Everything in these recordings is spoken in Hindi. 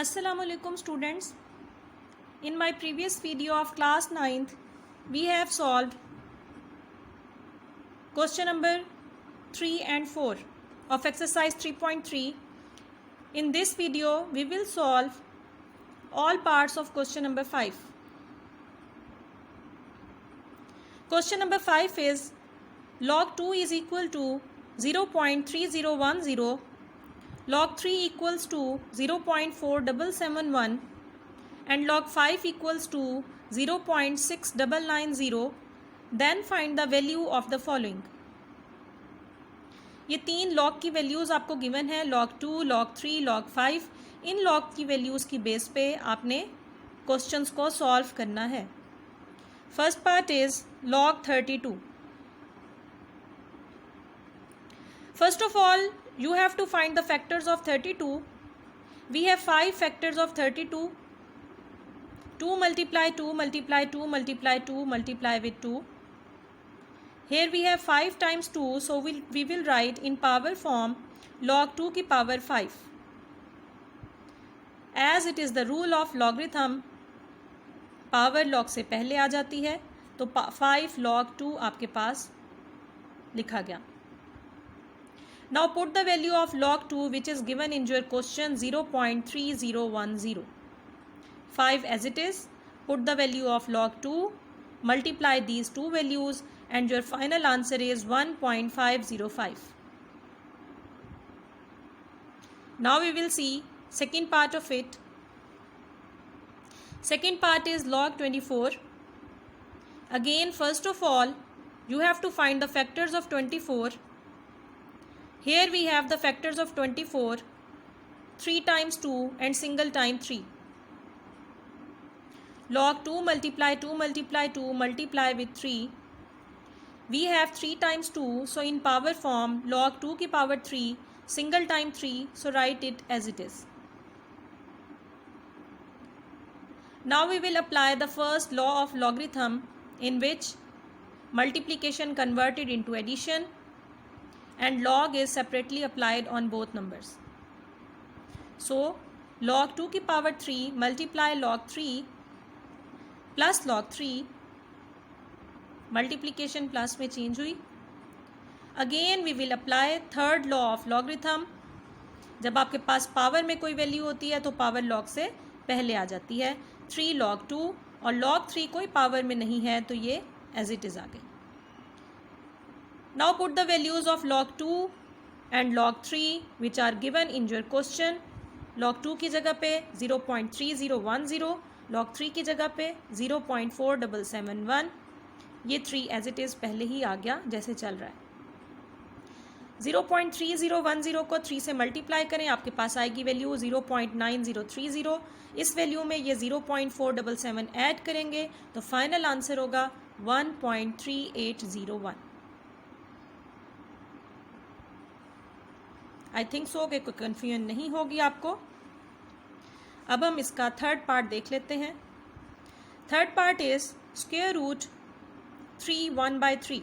Assalamualaikum students. In my previous video of class 9th, we have solved question number 3 and 4 of exercise 3.3. In this video, we will solve all parts of question number 5. Question number 5 is log 2 is equal to 0.3010, log 3 equals to 0.4771 and log 5 equals to 0.6990. Then find the value of the following. ये तीन लॉग की वैल्यूज़ आपको गिवन है, log 2, log 3, log 5. इन लॉग की वैल्यूज़ की बेस पे आपने क्वेश्चंस को सॉल्व करना है. First part is log 32. First of all, you have to find the factors of 32. We have 5 factors of 32. 2 multiply 2 multiply 2 multiply 2 multiply with 2. Here we have 5 times 2, so we will write in power form log 2 की power 5. As it is the rule of logarithm, power log से पहले आ जाती है, तो 5 log 2 आपके पास लिखा गया. Now put the value of log 2 which is given in your question 0.3010. 5 as it is. Put the value of log 2. Multiply these two values and your final answer is 1.505. Now we will see second part of it. Second part is log 24. Again, first of all, you have to find the factors of 24. Here we have the factors of 24, 3 times 2 and single time 3. Log 2 multiply 2 multiply 2 multiply with 3. We have 3 times 2, so in power form log 2 की power 3, single time 3, so write it as it is. Now we will apply the first law of logarithm in which multiplication converted into addition and log is separately applied on both numbers. So log 2 की power 3 multiply log 3 plus log 3, multiplication plus में change हुई. Again we will apply third law of logarithm. जब आपके पास पावर में कोई वैल्यू होती है तो पावर लॉग से पहले आ जाती है. 3 log 2 और log 3 कोई पावर में नहीं है तो ये एज इट इज़ आ गई. Now put the values of log 2 and log 3 which are given in your question. log 2 की जगह पे 0.3010, log 3 की जगह पे 0.4771. ये 3 एज इट इज़ पहले ही आ गया जैसे चल रहा है. 0.3010 को 3 से मल्टीप्लाई करें, आपके पास आएगी वैल्यू 0.9030. इस वैल्यू में ये 0.477 ऐड करेंगे तो फाइनल आंसर होगा 1.3801. आई थिंक सो कि कोई कन्फ्यूजन नहीं होगी आपको. अब हम इसका थर्ड पार्ट देख लेते हैं. Third part is square root 3 1/3.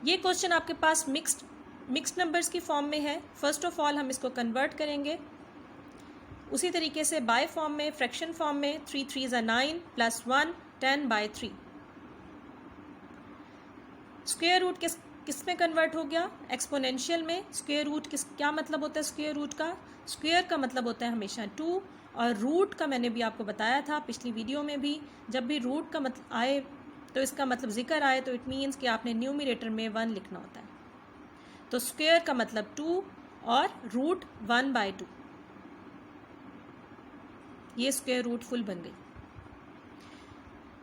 ये क्वेश्चन आपके पास मिक्स्ड नंबर्स की फॉर्म में है. फर्स्ट ऑफ ऑल हम इसको कन्वर्ट करेंगे. उसी तरीके से बाय फॉर्म में, फ्रैक्शन फॉर्म में 3 3 9 प्लस 1 10/3. स्क्वायर रूट किस में कन्वर्ट हो गया? एक्सपोनेंशियल में. स्क्वायर रूट क्या मतलब होता है? स्क्वायर रूट का स्क्वायर का मतलब होता है हमेशा 2 और रूट का मैंने भी आपको बताया था पिछली वीडियो में भी, जब भी रूट का मतलब आए तो इसका मतलब जिक्र आए तो इट मीन्स कि आपने न्यूमरेटर में 1 लिखना होता है. तो स्क्वायर का मतलब 2 और रूट 1/2. ये स्क्वायर रूट फुल बन गई.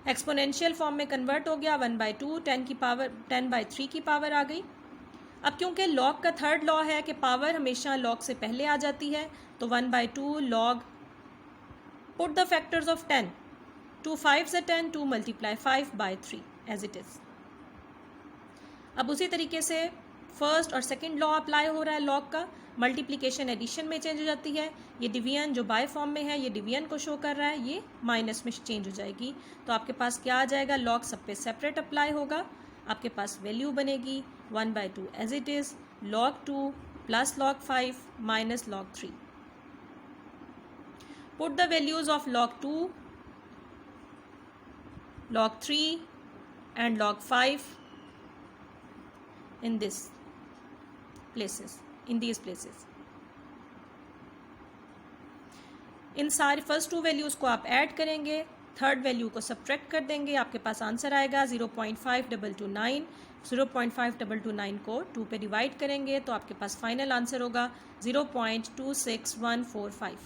एक्सपोनेंशियल फॉर्म में कन्वर्ट हो गया 1/2, 10/3 की पावर आ गई. अब क्योंकि लॉग का थर्ड लॉ है कि पावर हमेशा लॉग से पहले आ जाती है तो 1/2 log. Put the factors of 10. 2 5 से 10, 2 multiply 5/3 एज इट इज़. अब उसी तरीके से फर्स्ट और सेकंड लॉ अप्लाई हो रहा है लॉग का. मल्टीप्लिकेशन एडिशन में चेंज हो जाती है. ये डिवीजन जो बाय फॉर्म में है ये डिवीजन को शो कर रहा है, ये माइनस में चेंज हो जाएगी. तो आपके पास क्या आ जाएगा? लॉग सब पे सेपरेट अप्लाई होगा. आपके पास वैल्यू बनेगी 1/2 as it is, log 2 plus log 5 minus log 3. Put the values of log 2, log 3 and log 5 in these places. इन सारे फर्स्ट टू वैल्यूज़ को आप ऐड करेंगे, थर्ड वैल्यू को सब्ट्रैक्ट कर देंगे, आपके पास आंसर आएगा 0.5229। 0.5229 को 2 पे डिवाइड करेंगे तो आपके पास फाइनल आंसर होगा 0.26145।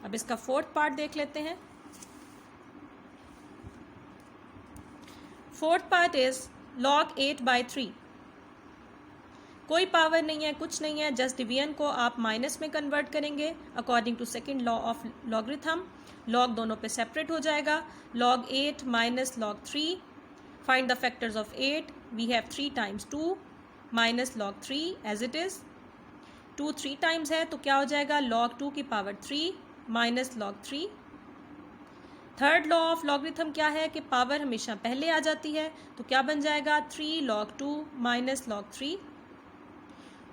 अब इसका फोर्थ पार्ट देख लेते हैं। Fourth part is log 8/3। कोई पावर नहीं है, कुछ नहीं है, जस्ट डिवीजन को आप माइनस में कन्वर्ट करेंगे according to second law of logarithm. Log दोनों पे सेपरेट हो जाएगा। log 8 minus log 3, find the factors of 8। We have 3 times 2 minus log 3 as it is. 2 3 times है तो क्या हो जाएगा, log 2 की power 3 minus log 3। Third law of logarithm क्या है कि पावर हमेशा पहले आ जाती है, तो क्या बन जाएगा 3 log 2 minus log 3।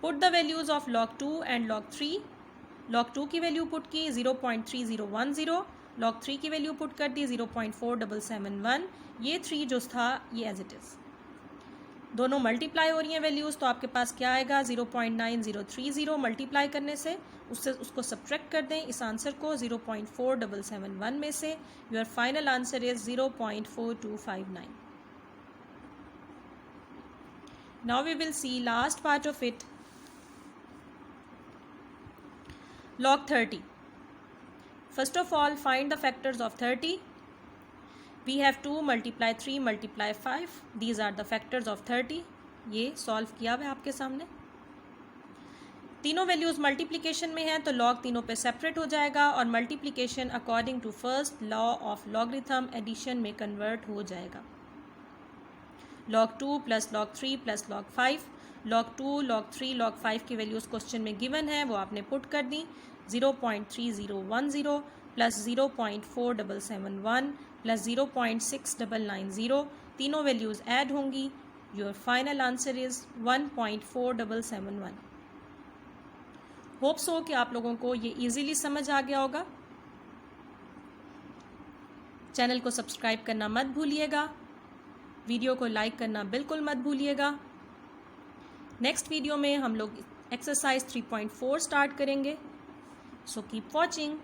Put the values of log 2 and log 3। log 2 की वैल्यू पुट की 0.3010, log 3 की वैल्यू पुट कर दी 0.4771। ये 3 जो था ये एज इट इज़, दोनों मल्टीप्लाई हो रही हैं वैल्यूज़, तो आपके पास क्या आएगा 0.9030 मल्टीप्लाई करने से उसको सब्ट्रैक्ट कर दें इस आंसर को 0.4771 में से। Your final answer is 0.4259। Now we will see last part of it, log 30। First of all, find the factors of 30. We have 2 multiply 3 multiply 5. These are the factors of 30. ये सॉल्व किया हुआ है आपके सामने। तीनों वैल्यूज़ मल्टीप्लिकेशन में हैं तो log तीनों पे सेपरेट हो जाएगा और multiplication according to first law of logarithm addition में कन्वर्ट हो जाएगा। log 2 plus log 3 plus log 5। log 2 log 3 log 5 की वैल्यूज़ क्वेश्चन में गिवन है, वो आपने पुट कर दी। 0.3010 प्लस 0.4771 प्लस 0.6990, तीनों वैल्यूज़ ऐड होंगी। Your final answer is 1.4771। Hope so कि आप लोगों को ये इजीली समझ आ गया होगा। चैनल को सब्सक्राइब करना मत भूलिएगा, वीडियो को लाइक करना बिल्कुल मत भूलिएगा। नेक्स्ट वीडियो में हम लोग एक्सरसाइज 3.4 स्टार्ट करेंगे, सो कीप वॉचिंग।